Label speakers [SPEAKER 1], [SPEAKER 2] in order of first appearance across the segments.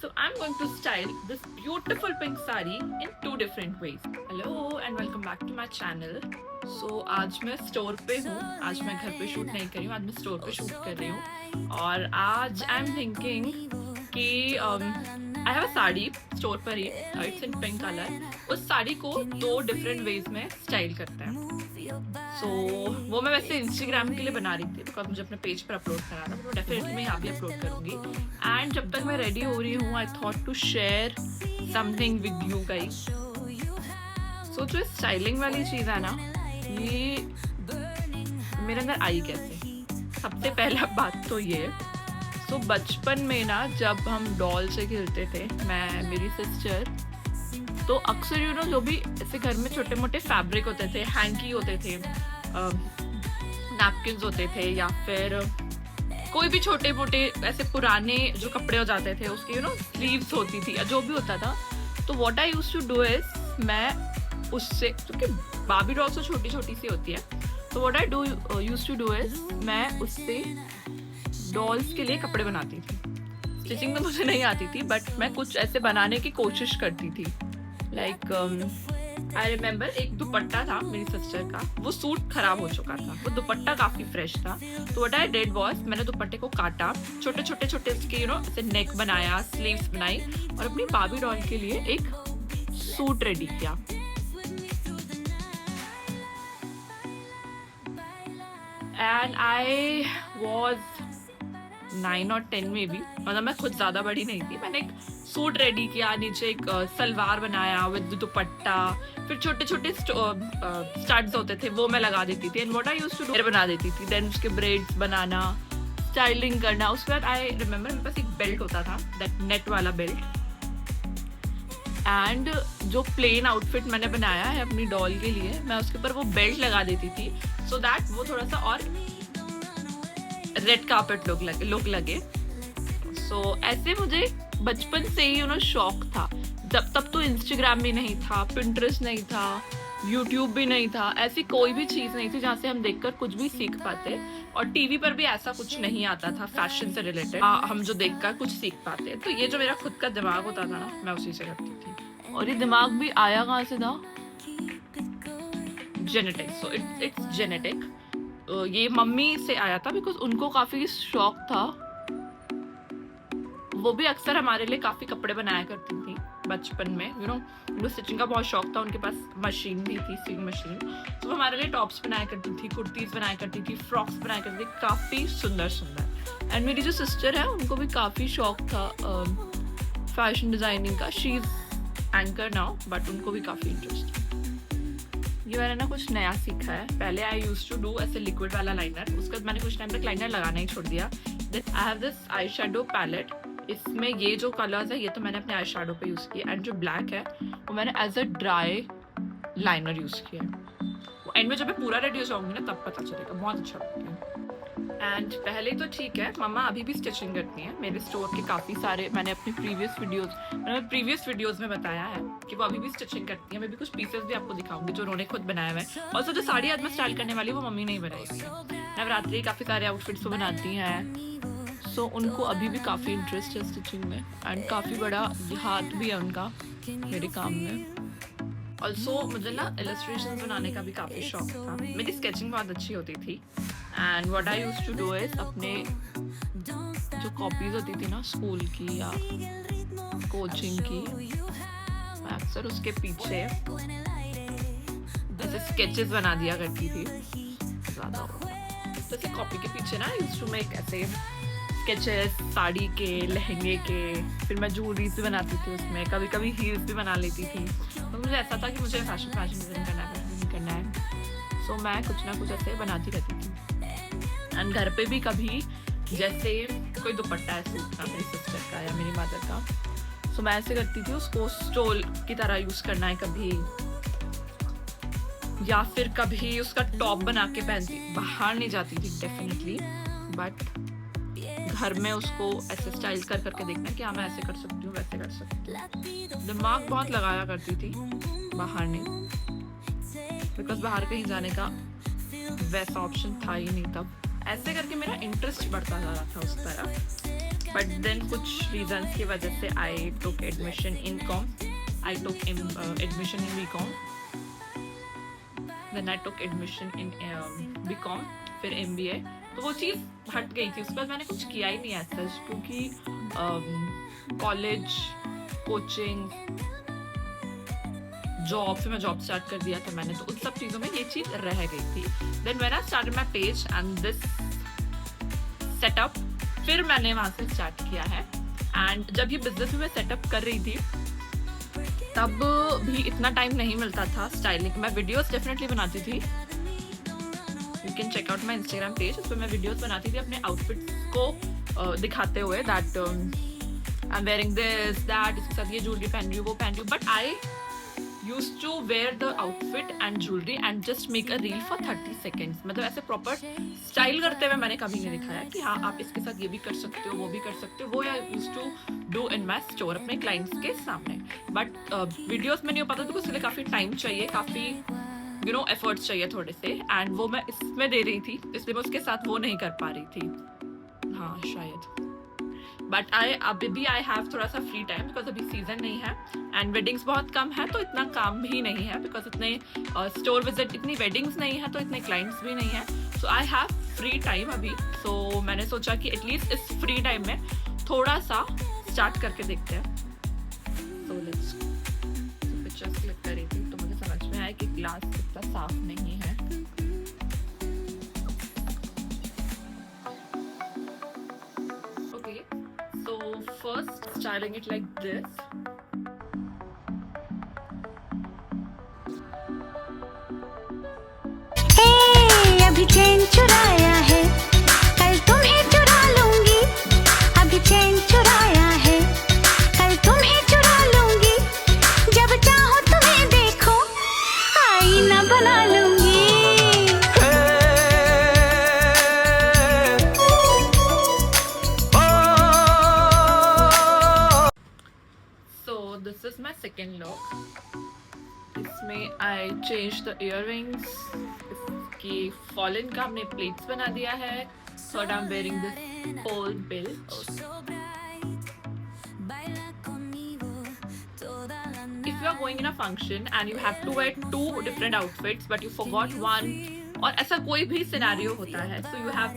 [SPEAKER 1] So I'm going to style this beautiful pink sari in two different ways. Hello and welcome back to my channel. So आज मैं store पे हूँ, आज मैं घर पे शूट नहीं कर रही हूँ, आज मैं स्टोर पे शूट कर रही हूँ और आज आई एम थिंकिंग कि I have a sari store पर ही, इट्स इन पिंक कलर. उस साड़ी को दो डिफरेंट वेज में स्टाइल करते हैं. सो वो मैं वैसे इंस्टाग्राम के लिए बना रही थी बिकॉज मुझे अपने पेज पर अपलोड करना था, तो डेफिनेटली मैं यहाँ भी अपलोड करूँगी. एंड जब तक मैं रेडी हो रही हूँ I thought to share something with you guys. So जो स्टाइलिंग वाली चीज़ है ना, ये मेरे अंदर आई कैसे. सबसे पहला बात तो ये, सो बचपन में ना जब हम डॉल से खेलते थे, मैं मेरी सिस्टर, तो अक्सर जो भी ऐसे घर में छोटे मोटे फैब्रिक होते थे, हैंकी होते थे, नैपकिन्स होते थे, या फिर कोई भी छोटे मोटे ऐसे पुराने जो कपड़े हो जाते थे उसकी स्लीव्स होती थी या जो भी होता था. तो what I used to do is, मैं उससे, क्योंकि बाबी डॉल तो छोटी छोटी सी होती है, तो what I used to do is मैं उससे डॉल्स के लिए कपड़े बनाती थी. स्टिचिंग तो मुझे नहीं आती थी बट मैं कुछ ऐसे बनाने की कोशिश करती थी. लाइक आई रिमेम्बर एक दुपट्टा था मेरी सिस्टर का, वो सूट खराब हो चुका था, वो दुपट्टा काफ़ी फ्रेश था. तो व्हाट आई डिड वाज, मैंने दुपट्टे को काटा, छोटे छोटे इसके ऐसे नेक बनाया, स्लीव्स बनाई और अपनी बाबी डॉल के लिए एक सूट रेडी किया. एंड आई वॉज 9 और 10 में भी, मतलब मैं खुद ज़्यादा बड़ी नहीं थी. मैंने एक सूट रेडी किया, नीचे एक सलवार बनाया विद दुपट्टा, फिर छोटे छोटे स्टड्स होते थे वो मैं लगा देती थी. And what I used to do, बना देती थी. देन उसके ब्रेड्स बनाना, स्टाइलिंग करना. उसके बाद आई रिमेम्बर मेरे पास एक बेल्ट होता था, दैट नेट वाला बेल्ट. एंड जो प्लेन आउटफिट मैंने बनाया है अपनी डॉल के लिए, मैं उसके ऊपर वो बेल्ट लगा देती थी सो दैट वो थोड़ा सा और रेड कार्पेट लुक लगे. सो ऐसे मुझे बचपन से ही शौक था. जब तब तो इंस्टाग्राम भी नहीं था, पिंटरेस्ट नहीं था, यूट्यूब भी नहीं था, ऐसी कोई भी चीज़ नहीं थी जहाँ से हम देखकर कुछ भी सीख पाते. और टीवी पर भी ऐसा कुछ नहीं आता था फैशन से रिलेटेड हम जो देखकर कुछ सीख पाते. तो ये जो मेरा खुद का दिमाग होता था ना, मैं उसी से करती थी. और ये दिमाग भी आया कहाँ से था, जेनेटिक. So it's genetic. ये मम्मी से आया था बिकॉज उनको काफ़ी शौक था. वो भी अक्सर हमारे लिए काफ़ी कपड़े बनाया करती थी बचपन में. उनको स्टिचिंग का बहुत शौक था, उनके पास मशीन भी थी, सिंग मशीन. तो हमारे लिए टॉप्स बनाया करती थी, कुर्तीज़ बनाया करती थी, फ्रॉक्स बनाया करती थी, काफ़ी सुंदर सुंदर. एंड मेरी जो सिस्टर है उनको भी काफ़ी शौक था फैशन डिज़ाइनिंग का. She is anchor now but उनको भी काफ़ी इंटरेस्ट. ये मैंने ना कुछ नया सीखा है. पहले आई यूज्ड टू डू ऐसे लिक्विड वाला लाइनर, उसके बाद मैंने कुछ टाइम तक लाइनर लगाना ही छोड़ दिया. Then I have this eye shadow palette. इसमें ये जो कलर्स है ये तो मैंने अपने आई शेडो पे यूज़ किया. एंड जो ब्लैक है वो मैंने as a dry liner use किया है. एंड में जब मैं पूरा रेडी हो जाऊँगी ना तब पता चलेगा, बहुत अच्छा लगता है. एंड पहले तो ठीक है, मम्मा अभी भी स्टिचिंग करती हैं. मेरे स्टोर के काफ़ी सारे, मैंने अपनी प्रीवियस वीडियोज़ में बताया है कि वो अभी भी स्टिचिंग करती हैं. मैं भी कुछ पीसेस भी आपको दिखाऊंगी जो उन्होंने खुद बनाया हुआ है. और जो साड़ी आज मैं स्टाइल करने वाली वो मम्मी नहीं बनाई थी. नवरात्रि काफ़ी सारे आउटफिट्स वो बनाती हैं. सो उनको अभी भी काफ़ी इंटरेस्ट है स्टिचिंग में. एंड काफ़ी बड़ा हाथ भी है उनका मेरे काम में. ऑल्सो मुझे ना इलस्ट्रेशन बनाने का भी काफ़ी शौक था. मेरी स्केचिंग बहुत अच्छी होती थी. And what I used to do is, अपने जो कॉपीज़ होती थी ना स्कूल की या कोचिंग की, मैं अक्सर उसके पीछे ऐसे स्केचेस बना दिया करती थी. ज़्यादा तो ऐसे कॉपी के पीछे ना यूज्ड टू मेक ऐसे स्केचेस साड़ी के, लहंगे के. फिर मैं ज्वेलरीज भी बनाती थी उसमें, कभी कभी हील्स भी बना लेती थी. तो मुझे ऐसा था कि मुझे फैशन डिज़ाइन करना है. सो मैं कुछ ना कुछ ऐसे बनाती रहती थी. एंड घर पे भी कभी जैसे कोई दुपट्टा है सूट का मेरी सिस्टर का या मेरी मदर का, सो मैं ऐसे करती थी उसको स्टोल की तरह यूज़ करना है कभी, या फिर कभी उसका टॉप बना के पहनती. बाहर नहीं जाती थी डेफिनेटली, बट घर में उसको ऐसे स्टाइल कर करके देखना कि हाँ मैं ऐसे कर सकती हूँ, वैसे कर सकती हूँ. दिमाग बहुत लगाया करती थी, बाहर नहीं, बिकॉज बाहर कहीं जाने का वैसा ऑप्शन था ही नहीं तब. ऐसे करके मेरा इंटरेस्ट बढ़ता जा रहा था उस तरफ. बट देन कुछ रीजंस की वजह से I took admission in com, I took admission in BCom, then I took admission in BCom, फिर MBA। तो वो चीज़ हट गई थी, उसके बाद मैंने कुछ किया ही नहीं ऐसा, क्योंकि कॉलेज, कोचिंग, जॉब, फिर मैं जॉब स्टार्ट कर दिया था मैंने, तो उन सब चीज़ों में ये चीज़ रह गई थी। Then when I started my page and this setup, फिर मैंने वहाँ से स्टार्ट किया है। एंड जब ये बिजनेस में मैं सेटअप कर रही थी तब भी इतना टाइम नहीं मिलता था स्टाइलिंग। मैं वीडियोस डेफिनेटली बनाती थी, you can check out my Instagram page, उस पर मैं वीडियोस बनाती थी अपने आउटफिट्स को दिखाते हुए, that I am wearing this that, इसके साथ ये ज्वेलरी पहन रही हूँ, वो पहन रही हूँ। But I used to wear the outfit and jewelry and just make a reel for 30 seconds। मतलब ऐसे प्रॉपर स्टाइल करते हुए मैंने कभी नहीं दिखाया कि हाँ आप इसके साथ ये भी कर सकते हो, वो भी कर सकते हो। वो I used to do in my store अपने क्लाइंट्स के सामने। बट वीडियोस में नहीं हो पाता, तो उसके लिए काफ़ी टाइम चाहिए, काफ़ी एफर्ट्स चाहिए थोड़े से, एंड वो मैं इसमें दे रही थी, इसलिए मैं उसके साथ वो नहीं कर पा रही थी, हाँ शायद। बट अभी आई हैव थोड़ा सा फ्री टाइम, बिकॉज अभी सीजन नहीं है एंड वेडिंग्स बहुत कम है, तो इतना काम भी नहीं है, बिकॉज इतने स्टोर विजिट, इतनी वेडिंग्स नहीं है, तो इतने क्लाइंट्स भी नहीं है, सो आई हैव फ्री टाइम अभी। सो मैंने सोचा कि एटलीस्ट इस फ्री टाइम में थोड़ा सा स्टार्ट करके देखते हैं। सो लेट्स पिक्चर्स क्लिक करी थी, तो मुझे समझ में आया कि ग्लास इतना साफ नहीं है। First, styling it like this.
[SPEAKER 2] Hey, अभी चैन चुराया है, कल तुम्हें चुरा लूंगी। अभी चैन चुराया है, कल तुम्हें चुरा लूंगी। जब चाहो तुम्हें देखो, आईना बना लूंगी।
[SPEAKER 1] This is my second look. इसमें I changed the earrings. इसकी fallen का हमने plates बना दिया है. Third I'm wearing this whole belt. If you are going in a function and you have to wear 2 different outfits but you forgot one, और ऐसा कोई भी scenario होता है, so you have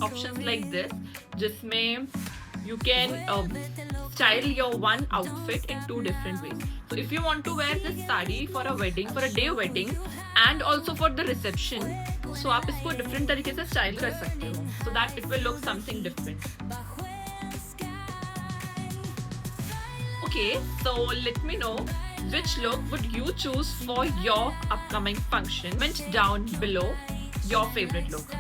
[SPEAKER 1] options like this, जिसमें you can style your one outfit in 2 different ways. So if you want to wear this sari for a wedding, for a day wedding and also for the reception, so आप इसको different तरीके से style कर सकते हो, so that it will look something different. Okay, so let me know which look would you choose for your upcoming function. Comment down below your favorite look.